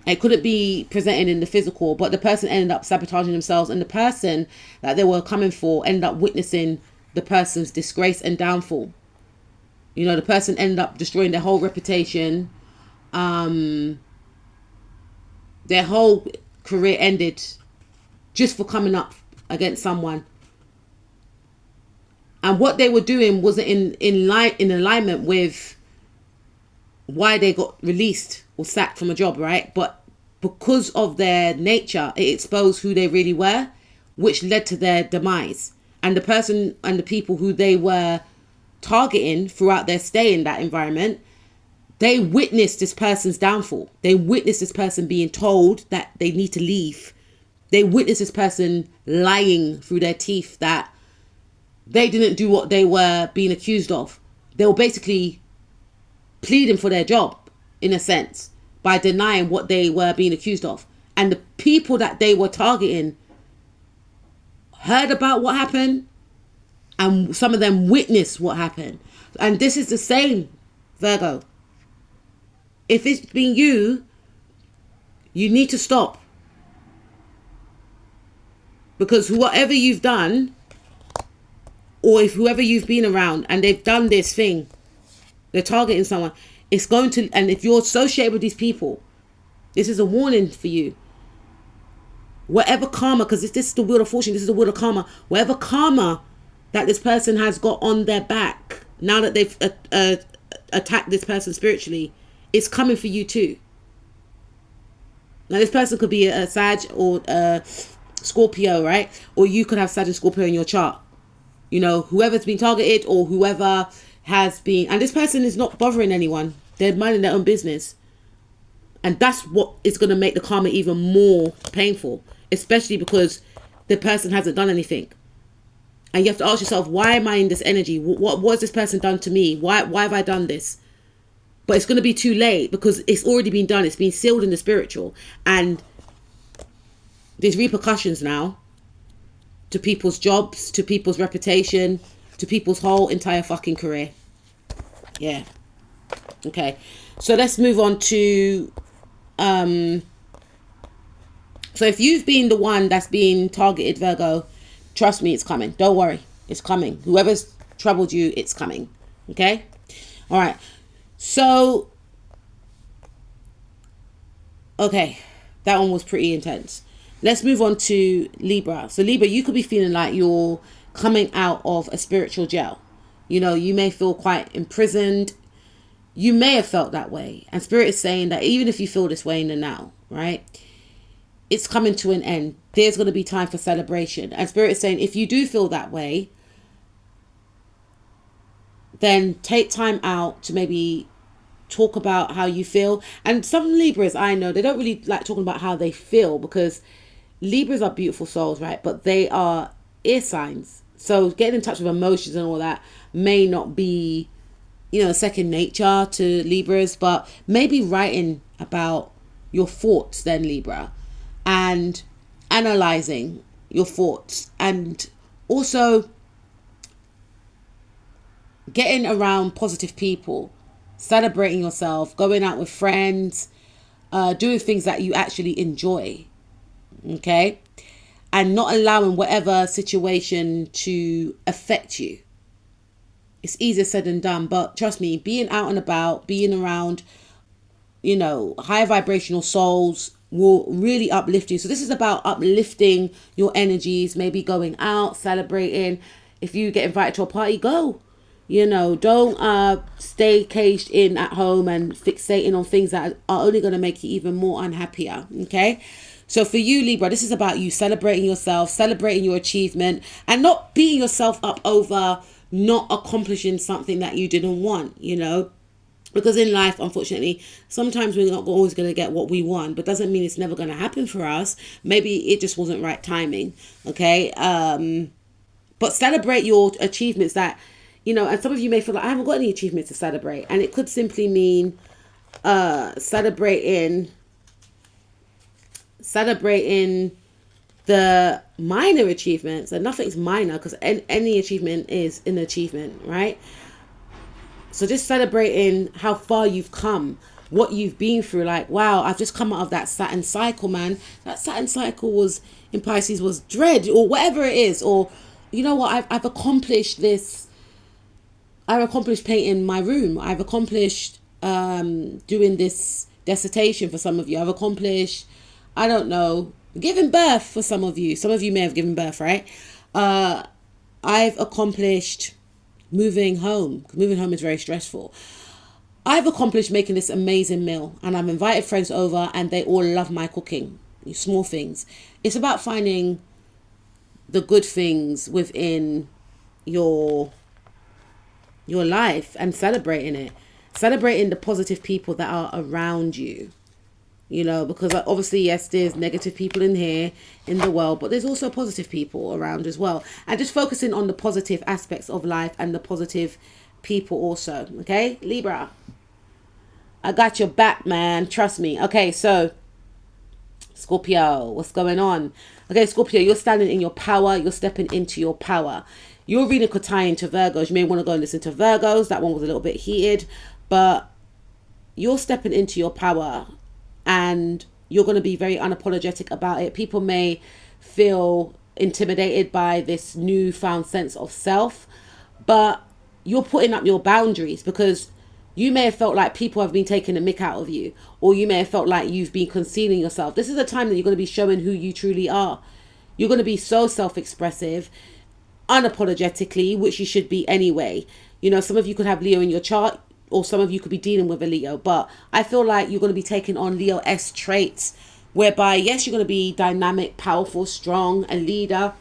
It couldn't be presented in the physical, but the person ended up sabotaging themselves, and the person that they were coming for ended up witnessing the person's disgrace and downfall. You know, the person ended up destroying their whole reputation. Their whole career ended just for coming up against someone. And what they were doing wasn't in alignment with why they got released or sacked from a job, right? But because of their nature, it exposed who they really were, which led to their demise. And the person and the people who they were targeting throughout their stay in that environment, they witnessed this person's downfall. They witnessed this person being told that they need to leave. They witnessed this person lying through their teeth that they didn't do what they were being accused of. They were basically pleading for their job, in a sense, by denying what they were being accused of. And the people that they were targeting heard about what happened, and some of them witnessed what happened. And this is the same, Virgo. If it's been you, you need to stop. Because whatever you've done, or if whoever you've been around and they've done this thing, they're targeting someone, it's going to, and if you're associated with these people, this is a warning for you. Whatever karma, because this is the wheel of fortune, this is the wheel of karma, whatever karma that this person has got on their back, now that they've attacked this person spiritually, it's coming for you too. Now this person could be a Sag or a Scorpio, right? Or you could have Sag and Scorpio in your chart. You know, whoever's been targeted or whoever has been, and this person is not bothering anyone. They're minding their own business. And that's what is going to make the karma even more painful, especially because the person hasn't done anything. And you have to ask yourself, why am I in this energy? What has this person done to me? Why have I done this? But it's going to be too late because it's already been done. It's been sealed in the spiritual. And there's repercussions now to people's jobs, to people's reputation, to people's whole entire fucking career. Yeah. Okay. So let's move on to... So if you've been the one that's been targeted, Virgo, trust me, it's coming. Don't worry. It's coming. Whoever's troubled you, it's coming. Okay? All right. So... Okay. That one was pretty intense. Let's move on to Libra. So Libra, you could be feeling like you're coming out of a spiritual jail. You know, you may feel quite imprisoned. You may have felt that way. And Spirit is saying that even if you feel this way in the now, right? It's coming to an end. There's going to be time for celebration. And Spirit is saying if you do feel that way, then take time out to maybe talk about how you feel. And some Libras, I know, they don't really like talking about how they feel because Libras are beautiful souls, right? But they are air signs. So getting in touch with emotions and all that may not be, you know, second nature to Libras, but maybe writing about your thoughts then, Libra, and analyzing your thoughts, and also getting around positive people, celebrating yourself, going out with friends, doing things that you actually enjoy. Okay? And not allowing whatever situation to affect you. It's easier said than done, but trust me, being out and about, being around, high vibrational souls will really uplift you. So this is about uplifting your energies, maybe going out, celebrating. If you get invited to a party, go. Don't stay caged in at home and fixating on things that are only going to make you even more unhappier. Okay. So for you, Libra, this is about you celebrating yourself, celebrating your achievement, and not beating yourself up over not accomplishing something that you didn't want, because in life, unfortunately, sometimes we're not always going to get what we want, but doesn't mean it's never going to happen for us. Maybe it just wasn't right timing. Okay. But celebrate your achievements that, and some of you may feel like I haven't got any achievements to celebrate. And it could simply mean celebrating the minor achievements. And nothing's minor because any achievement is an achievement, right? So just celebrating how far you've come, what you've been through. Like, wow, I've just come out of that Saturn cycle, man. That Saturn cycle was in Pisces was dread, or whatever it is. Or, you know what, I've accomplished this. I've accomplished painting my room. I've accomplished doing this dissertation for some of you. I've accomplished, I don't know, giving birth for some of you. Some of you may have given birth, right? I've accomplished moving home. Moving home is very stressful. I've accomplished making this amazing meal, and I've invited friends over and they all love my cooking. Small things. It's about finding the good things within your life and celebrating it. Celebrating the positive people that are around you. Because obviously, yes, there's negative people in here in the world, but there's also positive people around as well. And just focusing on the positive aspects of life and the positive people also. Okay, Libra, I got your back, man. Trust me. Okay, so Scorpio, what's going on? Okay, Scorpio, you're standing in your power. You're stepping into your power. Your reading could tie into Virgos. You may want to go and listen to Virgos. That one was a little bit heated, but you're stepping into your power. And you're going to be very unapologetic about it. People may feel intimidated by this newfound sense of self, but you're putting up your boundaries because you may have felt like people have been taking a mick out of you, or you may have felt like you've been concealing yourself. This is a time that you're going to be showing who you truly are. You're going to be so self-expressive, unapologetically, which you should be anyway. Some of you could have Leo in your chart, or some of you could be dealing with a Leo, but I feel like you're going to be taking on Leo-esque traits, whereby, yes, you're going to be dynamic, powerful, strong, a leader.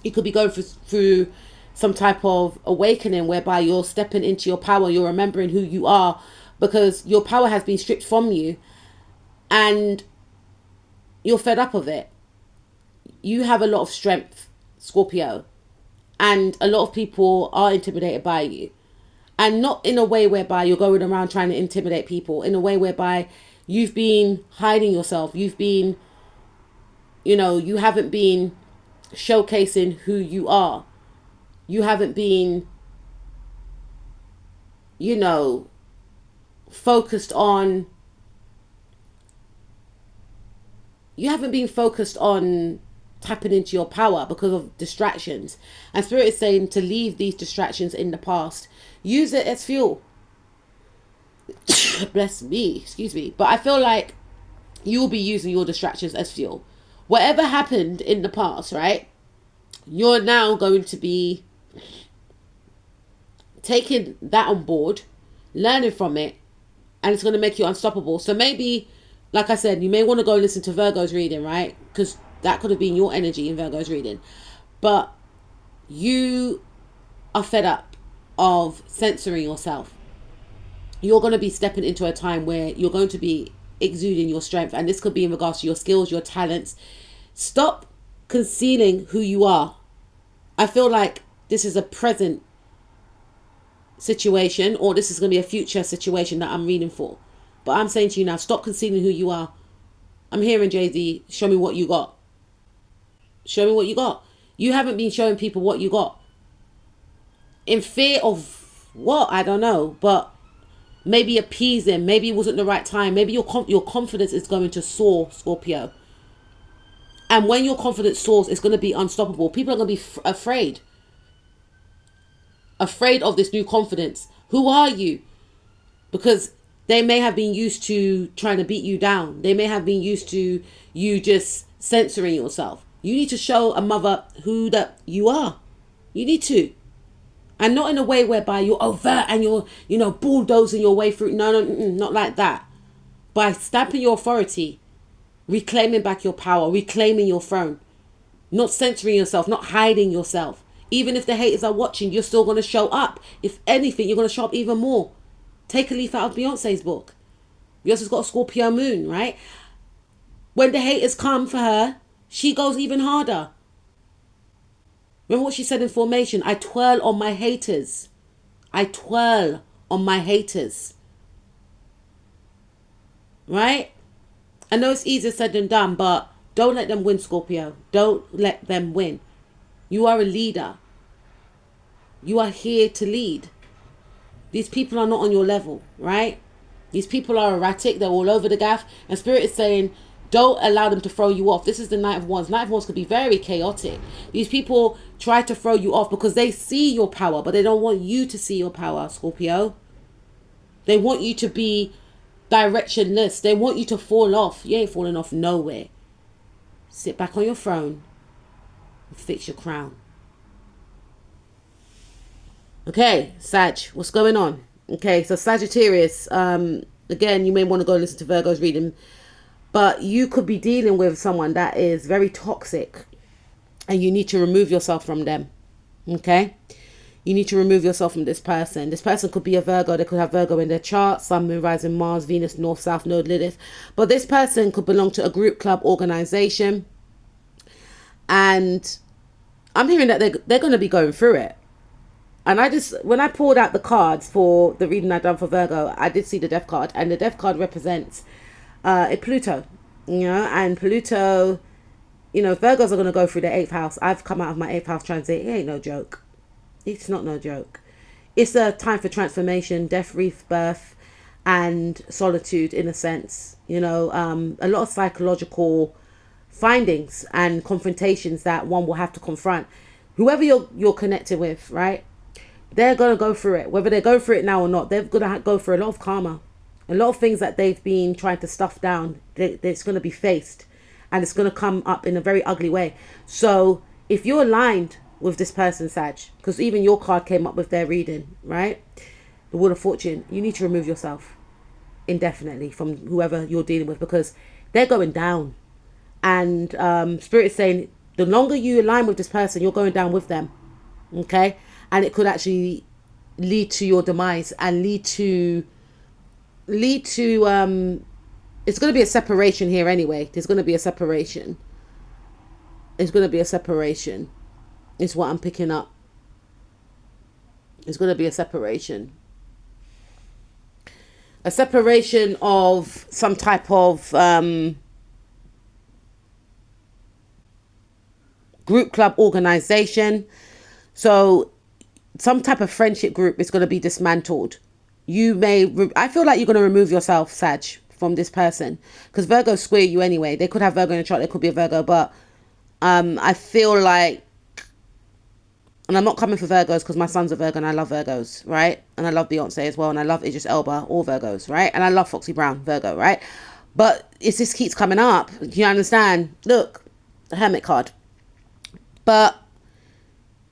You could be going through some type of awakening, whereby you're stepping into your power, you're remembering who you are, because your power has been stripped from you, and you're fed up of it. You have a lot of strength, Scorpio, and a lot of people are intimidated by you. And not in a way whereby you're going around trying to intimidate people, in a way whereby you've been hiding yourself. You've been, you haven't been showcasing who you are. You haven't been, focused on tapping into your power because of distractions. And Spirit is saying to leave these distractions in the past. Use it as fuel. Bless me, excuse me. But I feel like you'll be using your distractions as fuel. Whatever happened in the past, right? You're now going to be taking that on board, learning from it, and it's going to make you unstoppable. So maybe, like I said, you may want to go and listen to Virgo's reading, right? Because that could have been your energy in Virgo's reading. But you are fed up of censoring yourself. You're going to be stepping into a time where you're going to be exuding your strength, and this could be in regards to your skills, your talents. Stop concealing who you are. I feel like this is a present situation, or this is going to be a future situation that I'm reading for. But I'm saying to you now, stop concealing who you are. I'm hearing Jay-Z, show me what you got. Show me what you got. You haven't been showing people what you got. In fear of what? I don't know. But maybe appease them. Maybe it wasn't the right time. Maybe your confidence is going to soar, Scorpio. And when your confidence soars, it's going to be unstoppable. People are going to be afraid. afraid of this new confidence. Who are you? Because they may have been used to trying to beat you down. They may have been used to you just censoring yourself. You need to show a mother who that you are. You need to. And not in a way whereby you're overt and you're, bulldozing your way through. No, not like that. By stamping your authority, reclaiming back your power, reclaiming your throne. Not censoring yourself, not hiding yourself. Even if the haters are watching, you're still going to show up. If anything, you're going to show up even more. Take a leaf out of Beyonce's book. Beyonce's got a Scorpio moon, right? When the haters come for her, she goes even harder. Remember what she said in Formation? I twirl on my haters. I twirl on my haters. Right? I know it's easier said than done, but don't let them win, Scorpio. Don't let them win. You are a leader. You are here to lead. These people are not on your level, right? These people are erratic. They're all over the gaff. And Spirit is saying, don't allow them to throw you off. This is the Knight of Wands. Knight of Wands could be very chaotic. These people try to throw you off because they see your power, but they don't want you to see your power, Scorpio. They want you to be directionless. They want you to fall off. You ain't falling off nowhere. Sit back on your throne and fix your crown. Okay, Sag, what's going on? Okay, so Sagittarius, again, you may want to go listen to Virgo's reading, but you could be dealing with someone that is very toxic and you need to remove yourself from them. Okay, you need to remove yourself from this person. This person could be a Virgo. They could have Virgo in their chart, Sun, Moon, Rising, Mars, Venus, North, South Node, Lilith. But this person could belong to a group, club, organization. And I'm hearing that they're going to be going through it. And when I pulled out the cards for the reading I done for Virgo, I did see the Death card. And the Death card represents a Pluto, and Pluto, Virgos are going to go through their 8th house. I've come out of my 8th house transit. It ain't no joke. It's not no joke. It's a time for transformation, death, rebirth, and solitude in a sense. A lot of psychological findings and confrontations that one will have to confront. Whoever you're connected with, right? They're going to go through it. Whether they go through it now or not, they're going to go through a lot of karma. A lot of things that they've been trying to stuff down, it's going to be faced. And it's going to come up in a very ugly way. So if you're aligned with this person, Sag, because even your card came up with their reading, right? The Wheel of Fortune, you need to remove yourself indefinitely from whoever you're dealing with because they're going down. And Spirit is saying, the longer you align with this person, you're going down with them. Okay? And it could actually lead to your demise and lead to it's going to be a separation here anyway. There's going to be a separation. It's going to be a separation. Is what I'm picking up. It's going to be a separation. A separation of some type of group, club, organization. So some type of friendship group is going to be dismantled. I feel like you're going to remove yourself, Sag, from this person. Because Virgo square you anyway. They could have Virgo in the chart. They could be a Virgo. But I feel like, and I'm not coming for Virgos because my son's a Virgo and I love Virgos, right? And I love Beyonce as well. And I love Idris Elba, all Virgos, right? And I love Foxy Brown, Virgo, right? But it just keeps coming up. Do you understand? Look, the Hermit card. But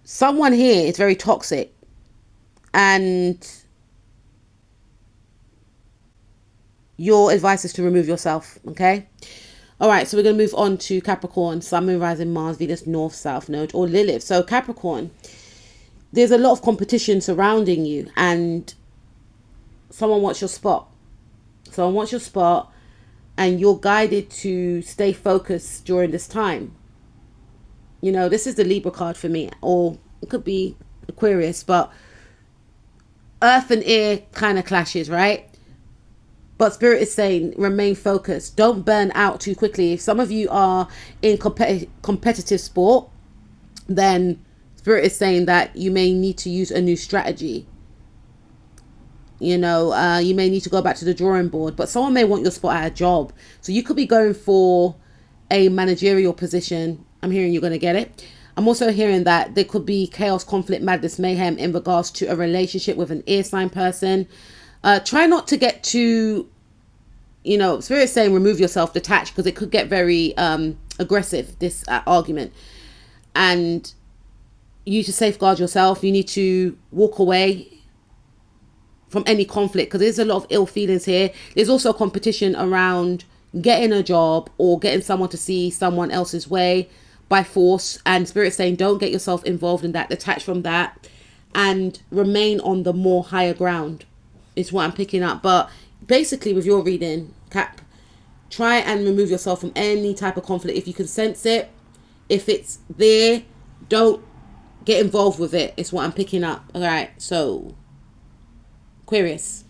someone here is very toxic. And your advice is to remove yourself, okay? All right, so we're going to move on to Capricorn, Sun, Moon, Rising, Mars, Venus, North, South Node, or Lilith. So Capricorn, there's a lot of competition surrounding you and someone wants your spot. Someone wants your spot and you're guided to stay focused during this time. This is the Libra card for me, or it could be Aquarius, but Earth and air kind of clashes, right? But Spirit is saying, remain focused. Don't burn out too quickly. If some of you are in competitive sport, then Spirit is saying that you may need to use a new strategy. You may need to go back to the drawing board. But someone may want your spot at a job. So you could be going for a managerial position. I'm hearing you're going to get it. I'm also hearing that there could be chaos, conflict, madness, mayhem in regards to a relationship with an air sign person. Try not to get too, Spirit's saying remove yourself, detach, because it could get very aggressive, this argument. And you need to safeguard yourself. You need to walk away from any conflict, because there's a lot of ill feelings here. There's also competition around getting a job or getting someone to see someone else's way by force. And Spirit's saying don't get yourself involved in that. Detach from that and remain on the more higher ground is what I'm picking up. But basically with your reading, Cap, try and remove yourself from any type of conflict if you can sense it. If it's there, don't get involved with it. It's what I'm picking up. All right, so Aquarius,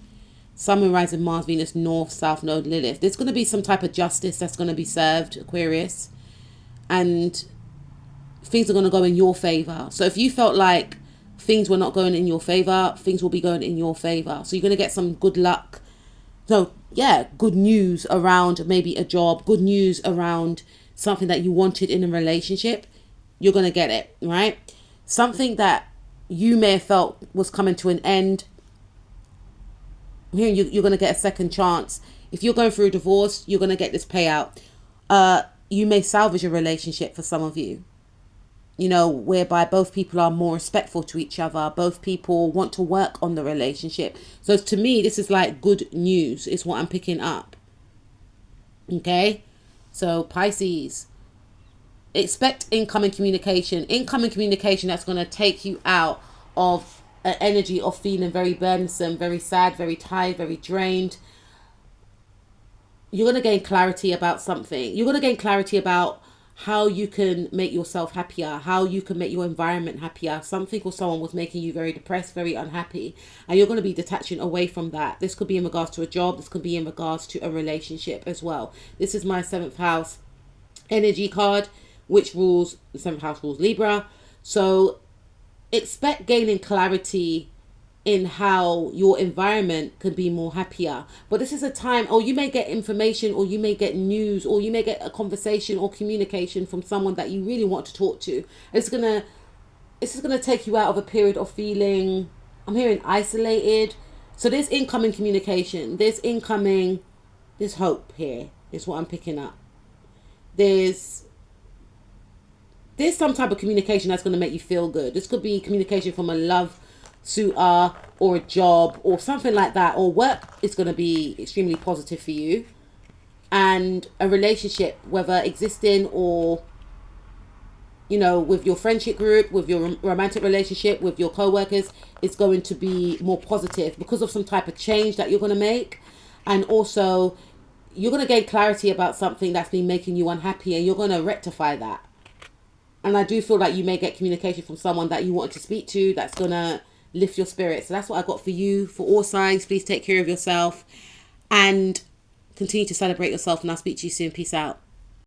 Sun, Moon, Rising, Mars, Venus, North, South Node, Lilith. There's going to be some type of justice that's going to be served, Aquarius, and things are going to go in your favor. So if you felt like things were not going in your favor, things will be going in your favor. So you're going to get some good luck. So yeah, good news around maybe a job, good news around something that you wanted in a relationship. You're going to get it, right? Something that you may have felt was coming to an end. Here you're going to get a second chance. If you're going through a divorce, you're going to get this payout. You may salvage a relationship for some of you, whereby both people are more respectful to each other. Both people want to work on the relationship. So to me, this is like good news is what I'm picking up. Okay. So Pisces, expect incoming communication that's going to take you out of an energy of feeling very burdensome, very sad, very tired, very drained. You're going to gain clarity about something. You're going to gain clarity about how you can make yourself happier, how you can make your environment happier. Something or someone was making you very depressed, very unhappy, and you're going to be detaching away from that. This could be in regards to a job. This could be in regards to a relationship as well. This is my 7th house energy card, which rules, the 7th house rules Libra. So expect gaining clarity in how your environment can be more happier. But this is a time, or you may get information, or you may get news, or you may get a conversation or communication from someone that you really want to talk to. This is gonna take you out of a period of feeling, I'm hearing isolated. So there's incoming communication, there's hope here, is what I'm picking up. There's some type of communication that's going to make you feel good. This could be communication from a love suitor or a job or something like that, or work is going to be extremely positive for you. And a relationship, whether existing or, with your friendship group, with your romantic relationship, with your co-workers, is going to be more positive because of some type of change that you're going to make. And also, you're going to gain clarity about something that's been making you unhappy, and you're going to rectify that. And I do feel like you may get communication from someone that you want to speak to that's going to lift your spirits. So that's what I got for you. For all signs, please take care of yourself and continue to celebrate yourself. And I'll speak to you soon. Peace out.